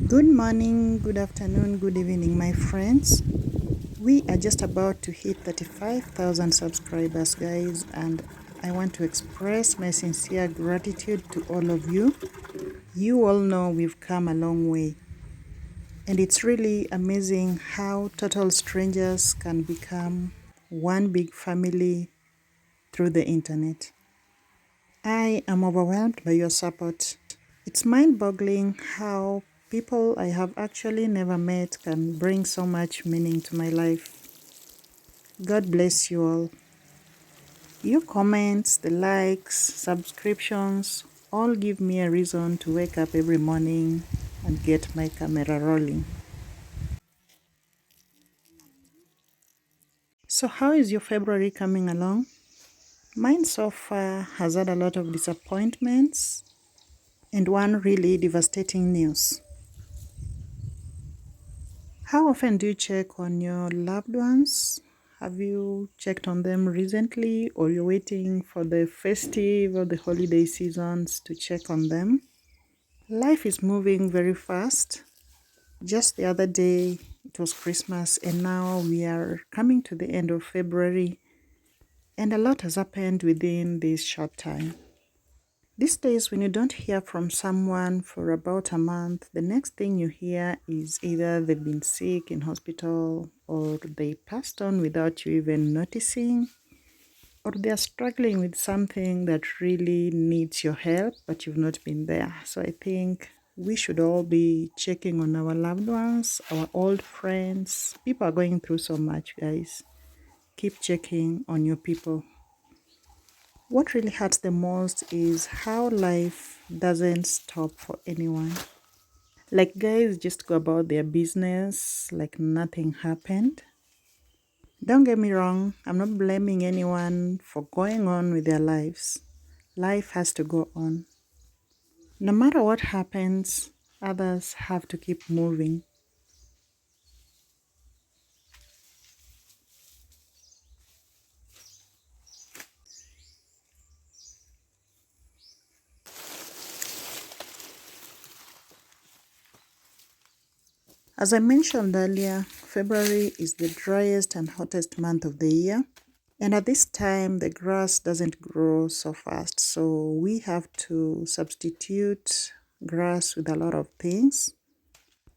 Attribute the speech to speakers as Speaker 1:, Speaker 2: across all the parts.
Speaker 1: Good morning, good afternoon, good evening, my friends. We are just about to hit 35,000 subscribers, guys, and I want to express my sincere gratitude to all of you. You all know we've come a long way, and it's really amazing how total strangers can become one big family through the internet. I am overwhelmed by your support. It's mind-boggling how people I have actually never met can bring so much meaning to my life. God bless you all. Your comments, the likes, subscriptions, all give me a reason to wake up every morning and get my camera rolling. So how is your February coming along? Mine so far has had a lot of disappointments and one really devastating news. How often do you check on your loved ones? Have you checked on them recently, or you're waiting for the festive or the holiday seasons to check on them? Life is moving very fast. Just the other day, it was Christmas, and now we are coming to the end of February, and a lot has happened within this short time. These days, when you don't hear from someone for about a month, the next thing you hear is either they've been sick in hospital, or they passed on without you even noticing, or they're struggling with something that really needs your help, but you've not been there. So I think we should all be checking on our loved ones, our old friends. People are going through so much, guys. Keep checking on your people. What really hurts the most is how life doesn't stop for anyone. Like, guys just go about their business like nothing happened. Don't get me wrong, I'm not blaming anyone for going on with their lives. Life has to go on. No matter what happens, others have to keep moving. As I mentioned earlier, February is the driest and hottest month of the year. And at this time, the grass doesn't grow so fast. So we have to substitute grass with a lot of things.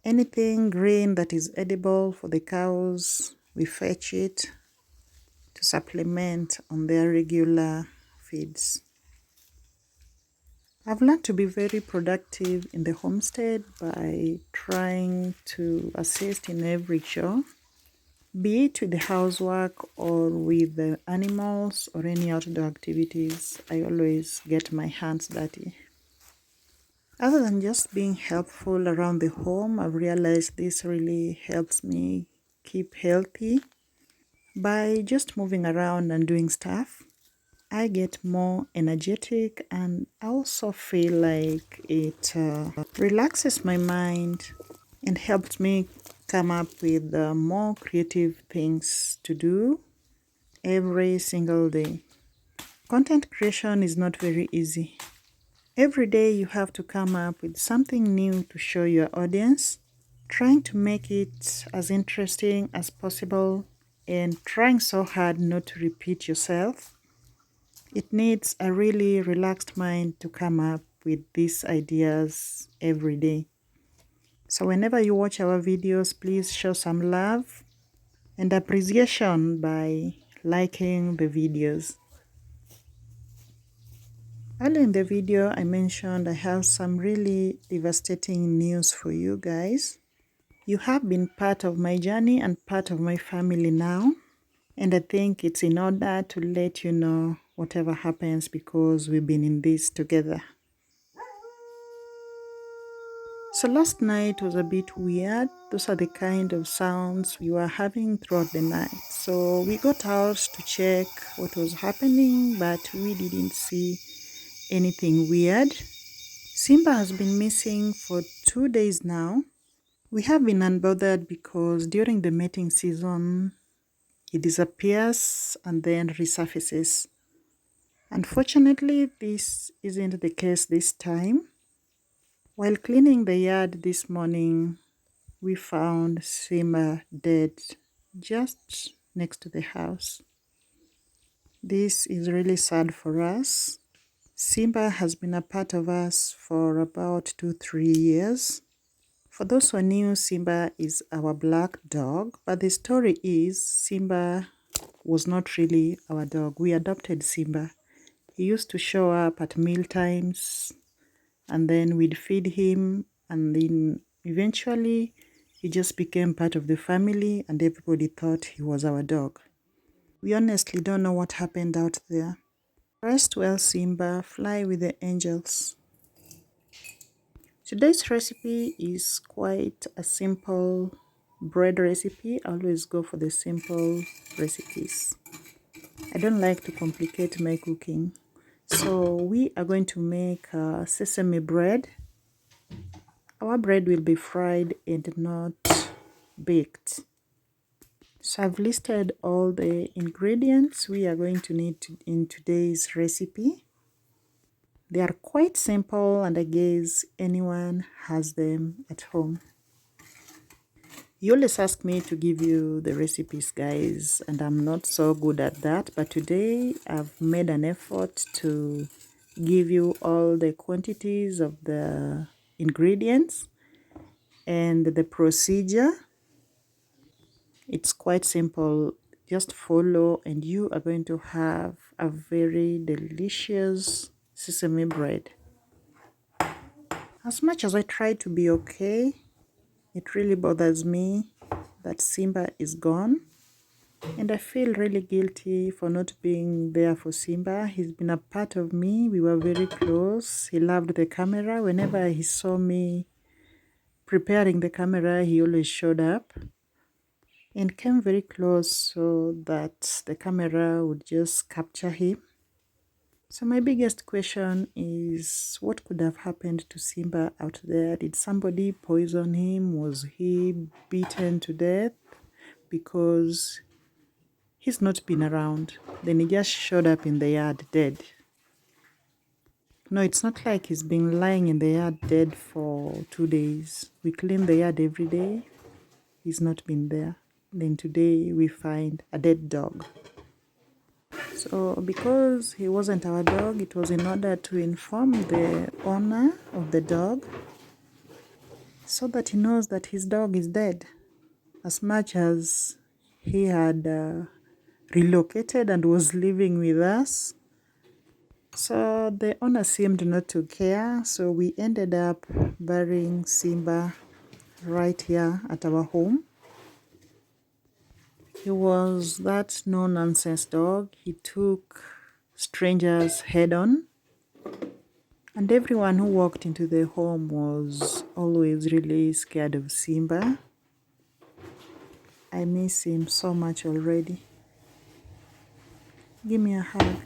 Speaker 1: Anything green that is edible for the cows, we fetch it to supplement on their regular feeds. I've learned to be very productive in the homestead by trying to assist in every chore, be it with the housework or with the animals or any outdoor activities. I always get my hands dirty. Other than just being helpful around the home, I've realized this really helps me keep healthy. By just moving around and doing stuff, I get more energetic, and I also feel like it relaxes my mind and helps me come up with more creative things to do every single day. Content creation is not very easy. Every day you have to come up with something new to show your audience, trying to make it as interesting as possible and trying so hard not to repeat yourself. It needs a really relaxed mind to come up with these ideas every day. So whenever you watch our videos, please show some love and appreciation by liking the videos. Earlier in the video, I mentioned I have some really devastating news for you guys. You have been part of my journey and part of my family now, and I think it's in order to let you know whatever happens because we've been in this together. So last night was a bit weird. Those are the kind of sounds we were having throughout the night. So we got out to check what was happening, but we didn't see anything weird. Simba has been missing for 2 days now. We have been unbothered because during the mating season, he disappears and then resurfaces. Unfortunately, this isn't the case this time. While cleaning the yard this morning, we found Simba dead just next to the house. This is really sad for us. Simba has been a part of us for about 2-3 years. For those who are new, Simba is our black dog, but the story is Simba was not really our dog. We adopted Simba. He used to show up at meal times, and then we'd feed him, and then eventually he just became part of the family and everybody thought he was our dog. We honestly don't know what happened out there. Rest well, Simba, fly with the angels. Today's recipe is quite a simple bread recipe. I always go for the simple recipes. I don't like to complicate my cooking. So we are going to make sesame bread. Our bread will be fried and not baked. So I've listed all the ingredients we are going to need in today's recipe. They are quite simple and I guess anyone has them at home. You always ask me to give you the recipes, guys, and I'm not so good at that, but today I've made an effort to give you all the quantities of the ingredients and the procedure. It's quite simple. Just follow and you are going to have a very delicious sesame bread. As much as I try to be okay, it really bothers me that Simba is gone. And I feel really guilty for not being there for Simba. He's been a part of me. We were very close. He loved the camera. Whenever he saw me preparing the camera, he always showed up and came very close so that the camera would just capture him. So my biggest question is, what could have happened to Simba out there? Did somebody poison him? Was he beaten to death? Because he's not been around. Then he just showed up in the yard dead. No, it's not like he's been lying in the yard dead for 2 days. We clean the yard every day. He's not been there. Then today we find a dead dog. So because he wasn't our dog, it was in order to inform the owner of the dog so that he knows that his dog is dead. As much as he had relocated and was living with us. So the owner seemed not to care, so we ended up burying Simba right here at our home. He was that no-nonsense dog. He took strangers head-on, and everyone who walked into the home was always really scared of Simba. I miss him so much already. Give me a hug.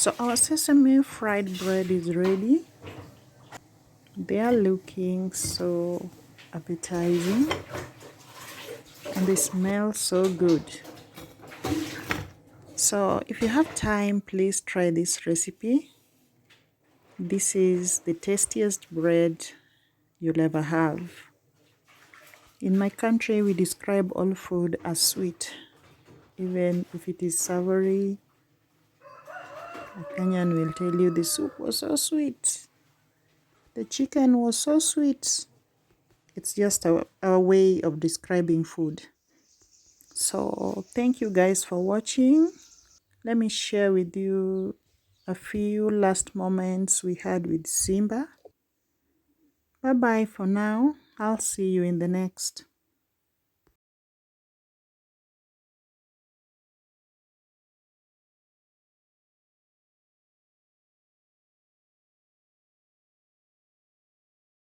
Speaker 1: So our sesame fried bread is ready. They are looking so appetizing. and they smell so good. So if you have time, please try this recipe. This is the tastiest bread you'll ever have. In my country, we describe all food as sweet. Even if it is savory, a Kenyan will tell you the soup was so sweet. The chicken was so sweet. It's just a way of describing food. So thank you guys for watching. Let me share with you a few last moments we had with Simba. Bye bye for now. I'll see you in the next.